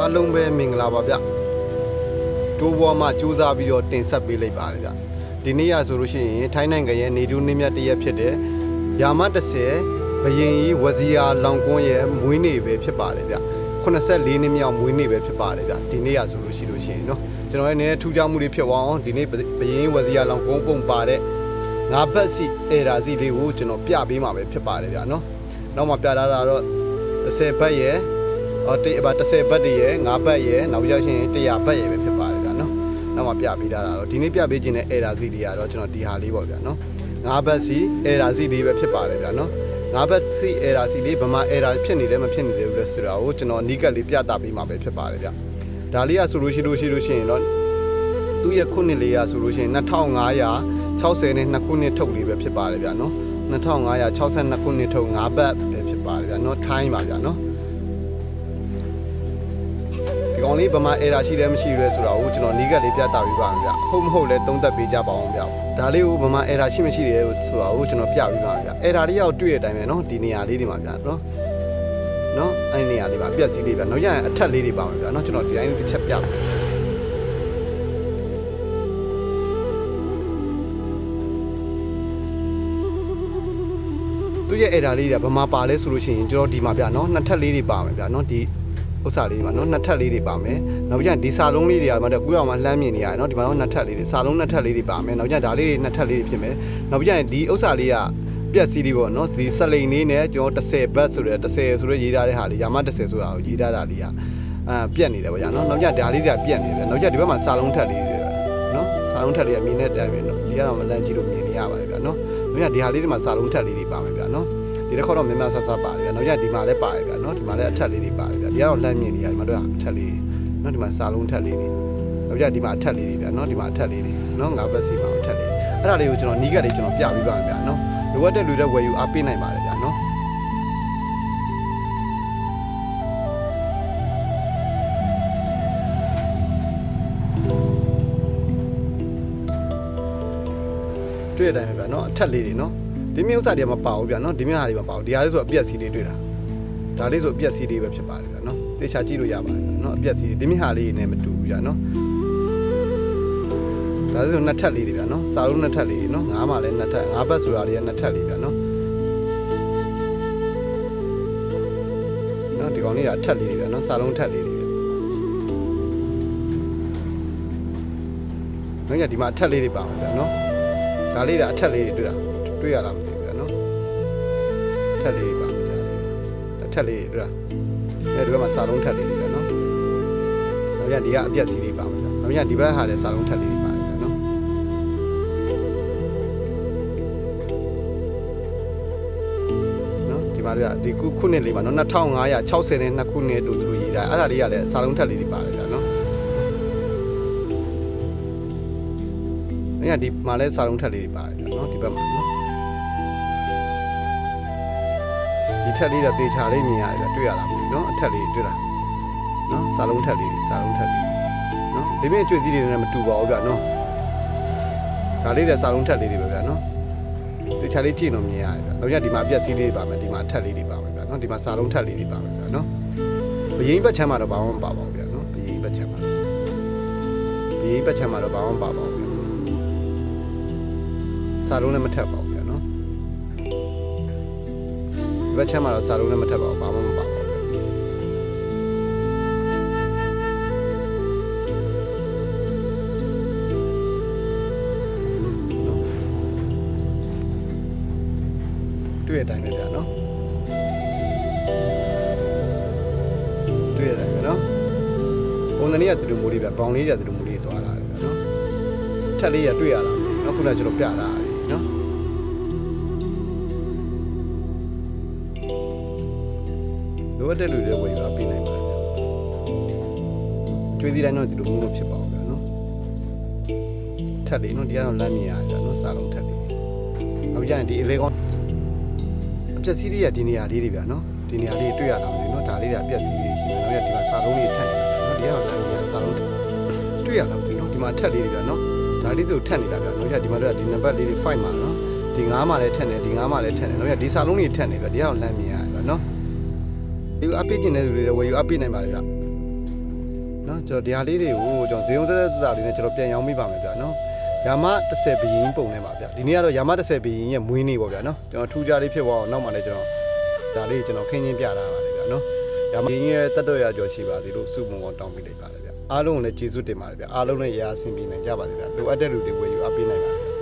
အားလုံးပဲမင်္ဂလာပါဗျတိုးပေါ်မှာစူးစမ်းပြီးတော့တင်ဆက်ပေးလိုက်ပါတယ်ဗျဒီနေ့ရဆိုလို့ရှိရင်ထိုင်းနိုင်ငံရဲ့နေတူးနေ့မြတ်တရက်ဖြစ်တဲ့ရာမ30ဘရင်ကြီးဝစီယာလောင်ကွန်းရဲ့မွေးနေ့ပဲဖြစ်ပါတယ်ဗျ84နှစ်မြောက်မွေးနေ့ပဲဖြစ်ပါတယ်ဗျဒီနေ့ရဆိုလို့ရှိရင်เนาะကျွန်တော်ရဲ့နေထူးခြားမှုတွေဖြစ်သွားအောင်ဒီနေ့ဘရင်ကြီးဝစီယာလောင်ကွန်းပုံပါတဲ့ငါးဘက်စီအေရာစီလေးကိုကျွန်တော်ပြပေးမှာပဲဖြစ်ပါတယ်ဗျเนาะနောက်မှပြထားတာတော့10ဘက်ရဲ့10ဘတ်တည်းရဲ့9ဘတ်ရဲ့နောက်ပြီးရှင်100ဘတ်ရဲ့ပဲဖြစ်ပါတယ်ဗျာနော်နောက်မှပြပေးတာတော့ဒီနေ့ပြပေးခြင်းတဲ့ error စီတွေကတော့ကျွန်တော်ဒီဟာလေးပေါ့ဗျာနော်9ဘတ်စီ error စီလေးပဲဖြစ်ပါတယ်ဗျာနော်9ဘတ်စီ error စီလေးဗမာ error ဖြစ်နေတယ်မဖြစ်နေတယ်လို့ဆိုတာကိုကျွန်တော်အနီးကပ်လေးပြသပေးမှာပဲဖြစ်ပါတယ်ဗျာဒါလေးကဆိုလို့ရှိရင်တော့သူ့ရဲ့ခုနှစ်လေးရဆိုလို့ရှိရင်2560နဲ့2ခုနှစ်ထုတ်လေးပဲဖြစ်ပါတယ်ဗျာနော်2562ခုနှစ်ထုတ်9ဘတ်ပဲဖြစ်ပါတယ်ဗျာနော်ထိုင်းပါဗျာနော်ဒီကောင်လေးဗမာ error ရှိတယ်မရှိရဲဆိုတာကိုကျွန်တော်နီးကပ်လေးပြသပေးပါမယ်ဗျဟုတ်မဟုတ်လဲသုံးသပ်ပေးကြပါအောင်ဗျဒါလေးကိုဗမာ error ရှိမရှိရဲဆိုတာကိုကျွန်တော်ပြပေးပါမယ်ဗျ error လေးရောက်တွေ့တဲ့အတိုင်းပဲเนาะဒီနေရာလေးတွေမှာဗျเนาะအဲ့နေရာလေးမှာပြက်စီးလေးဗျနောက်ရရင်အထက်လေးတွေပါမယ်ဗျเนาะကျွန်တော်ဒီတိုင်းတစ်ချက်ပြပေးသူရဲ့ error လေးတွေကဗမာပါလဲဆိုလို့ရှိရင်ကျွန်တော်ဒီမှာဗျเนาะနှစ်ထပ်လေးတွေပါမယ်ဗျเนาะဒီဥစ္စာလေးမှာเนาะနှစ်ထပ်လေးတွေပါမယ်နောက်ပြန်ဒီစာလုံးလေးတွေကမှတော့ကိုယ့်အောင်မှလှမ်းမြင်နေရတယ်เนาะဒီမှာတော့နှစ်ထပ်လေးတွေစာလုံးနှစ်ထပ်လေးတွေပါမယ်နောက်ပြန်ဒါလေးတွေနှစ်ထပ်လေးတွေဖြစ်မယ်နောက်ပြန်ဒီဥစ္စာလေးကပြက်စီးလေးပေါ့เนาะဒီစလိန်လေးနဲ့ကျွန်တော်10ဘတ်ဆိုတဲ့10ဆိုတဲ့ရေးထားတဲ့ဟာလေးရာမ10ဆိုတာကိုရေးထားတာလေးကပြက်နေတယ်ပေါ့ဗျာเนาะနောက်ပြန်ဒါလေးတွေကပြက်နေတယ်နောက်ပြန်ဒီဘက်မှာစာလုံးထပ်လေးတွေเนาะစာလုံးထပ်လေးကမြင်တဲ့အတိုင်းပဲเนาะဒီကတော့မလန့်ကြည့်လို့မြင်နေရပါတယ်ဗျာเนาะနောက်ပြန်ဒီဟာလေးတွေမှာစာလုံးထပ်လေးတွေပါမယ်ဗျာเนาะဒီတစ်ခေါက်တော့မြန်ဆဆပါတယ်ဗျာနောက်ကျဒီမှာလည်းပါတယ်ဗျာနော်ဒီမှာလည်းအထက်လေးတွေပါတယ်ဗျာဒီကတော့လှမ်းမြင်နေရတယ်ဒီမှာတော့အထက်လေးနော်ဒီမှာစာလုံးထက်လေးတွေနောက်ကျဒီမှာအထက်လေးတွေဗျာနော်ဒီမှာအထက်လေးတွေနော်ငါးဘက်စီမှာအထက်လေးအဲ့ဒါလေးကိုကျွန်တော်နီးကပ်လေးကျွန်တော်ပြပေးပါမယ်ဗျာနော်လိုအပ်တဲ့လူတွေဝယ်ယူအားပေးနိုင်ပါတယ်ဗျာနော်တွေ့တဲ့အတိုင်းပဲဗျာနော်အထက်လေးတွေနော်ဒီမျိုးဥစ္စာတွေမပါဘူးဗျာနော်ဒီမျိုးဟာတွေမပါဘူးဒီဟာလေးဆိုအပြက်စီးလေးတွေ့တာဒါလေးဆိုအပြက်စီးလေးပဲဖြစ်ပါတယ်ဗျာနော်တေချာကြည့်လို့ရပါတယ်ဗျာနော်အပြက်စီးဒီမျိုးဟာလေးနဲ့မတူဘူးဗျာနော်ဒါဆိုနှစ်ထပ်လေးတွေဗျာနော်စာလုံးနှစ်ထပ်လေးတွေနော်ငါးမှလည်းနှစ်ထပ်ငါးဘတ်ဆိုတာလေးကနှစ်ထပ်လေးဗျာနော်နော်ဒီကောင်လေးကအထက်လေးတွေဗျာနော်စာလုံးထပ်လေးတွေဗျာနော်ညဒီမှာအထက်လေးတွေပါမှာဗျာနော်ဒါလေးကအထက်လေးတွေတွေ့ရလားမသိဘူးဗျာနော်အထက်လေးပါဗျာအထက်လေးတွေ့လားအဲဒီဘက်မှာစာလုံးထက်လေးတွေဗျာနော်နောက်ရဒီကအပြက်စီလေးပါဗျာနောက်ရဒီဘက်ဟာလည်းစာလုံးထက်လေးတွေပါတယ်ဗျာနော်ဒီမှာဒီခုနှစ်လေးပါနော်2560နဲ့2ခုနှစ်တူတူရေးတာအဲ့ဒါလေးကလည်းစာလုံးထက်လေးတွေပါတယ်ဗျာနော်နောက်ရဒီမှာလည်းစာလုံးထက်လေးတွေပါတယ်ဗျာနော်ဒီဘက်မှာနော်ဒီထက်လေးတော့တေချာလေးမြင်ရတယ်တွေ့ရလားမသိဘူးเนาะအထက်လေးတွေ့လားเนาะစာလုံးထက်လေးเนาะဒီပြင်အကျွေးကြီးတွေနဲ့မတူပါဘူးဗျာเนาะဒါလေးတဲ့စာလုံးထက်လေးတွေပဲဗျာเนาะတေချာလေးကြည့်လို့မြင်ရတယ်ဗျာနောက်ရဒီမှာအပြက်စီးလေးတွေပါမယ်ဒီမှာအထက်လေးတွေပါမယ်ဗျာเนาะဒီမှာစာလုံးထက်လေးတွေပါမယ်ဗျာเนาะဘရင်ဘက်ချမ်းမှာတော့ဘာမှမပါပါဘူးဗျာเนาะဘရင်ဘက်ချမ်းမှာတော့ဘာမှမပါပါဘူးဗျာစာလုံးလည်းမထက်ပါဘူးဒီဘက်ချမ်းမှာတော့စာလုံးနဲ့မထက်ပါဘူးဘာမှမပါဘူးတွေ့တဲ့အတိုင်းပဲဗျာနော်တွေ့တဲ့အတိုင်းပဲနော်ပုံစံလေးကတူတူမိုးလေးဗျဘောင်လေးကတူတူမိုးလေးသွားလာတယ်ဗျာနော်ထက်လေးကတွေ့ရလားနော်ခုနကကျွန်တော်ပြတာနော်လိုအပ်တဲ့လူတွေဝယ်ယူပေးနိုင်ပါတယ်ဗျာကျွေးစီတိုင်းတော့ဒီလိုမျိုးဖြစ်ပါအောင်ဗျာနော်ထက်လေးနော်ဒီကတော့လမ်းမြင်ရတယ်ဗျာနော်စာလုံးထက်လေးနောက်ကြရင်ဒီအလေးကောင်းအပြက်စီးလေးကဒီနေရာလေးတွေဗျာနော်ဒီနေရာလေးတွေ့ရတာမလို့နော်ဒါလေးကအပြက်စီးလေးရှိတယ်နောက်ရဒီမှာစာလုံးလေးထက်နေတာဗျာနော်ဒီကတော့လမ်းမြင်စာလုံးတွေ့ရတာမလို့နော်ဒီမှာထက်လေးတွေဗျာနော်ဒါလေးတို့ထက်နေတာဗျာနောက်ရဒီမှာတော့ဒီနံပါတ်လေးတွေ5မှာနော်ဒီ9မှာလည်းထက်နေဒီ9မှာလည်းထက်နေနောက်ရဒီစာလုံးလေးထက်နေဗျာဒီကတော့လမ်းမြင်ရတယ်ဗျာနော်ဒီအပိကျင်တဲ့လူတွေဝယ်ယူအပိနိုင်ပါလေဗျ နော်ကျွန်တော်ဒီဟာလေးတွေကိုကျွန်တော်ဇေယုံသက်သက်တာလေးနဲ့ကျွန်တော်ပြန်ရောင်းမိပါမယ်ဗျာနော်ယာမ10ဘီရင်ပုံနေပါဗျာဒီနေ့ကတော့ယာမ10ဘီရင်ရဲ့မွေးနေ့ပေါ့ဗျာနော်ကျွန်တော်ထူးခြားလေးဖြစ်သွားအောင်နောက်မှလည်းကျွန်တော်ဒါလေးကျွန်တော်ခင်းချင်းပြတာပါလေဗျာနော်ယာမဘီရင်ရဲ့တက်တော့ရကြော်ရှိပါသေးလို့စုပုံကောတောင်းပေးလိုက်ပါတယ်ဗျာအားလုံးကိုလည်းကျေးဇူးတင်ပါတယ်ဗျာအားလုံးလည်းရာအဆင်ပြေနိုင်ကြပါစေဗျာလိုအပ်တဲ့လူတွေဝယ်ယူအားပေးနိုင်ပါ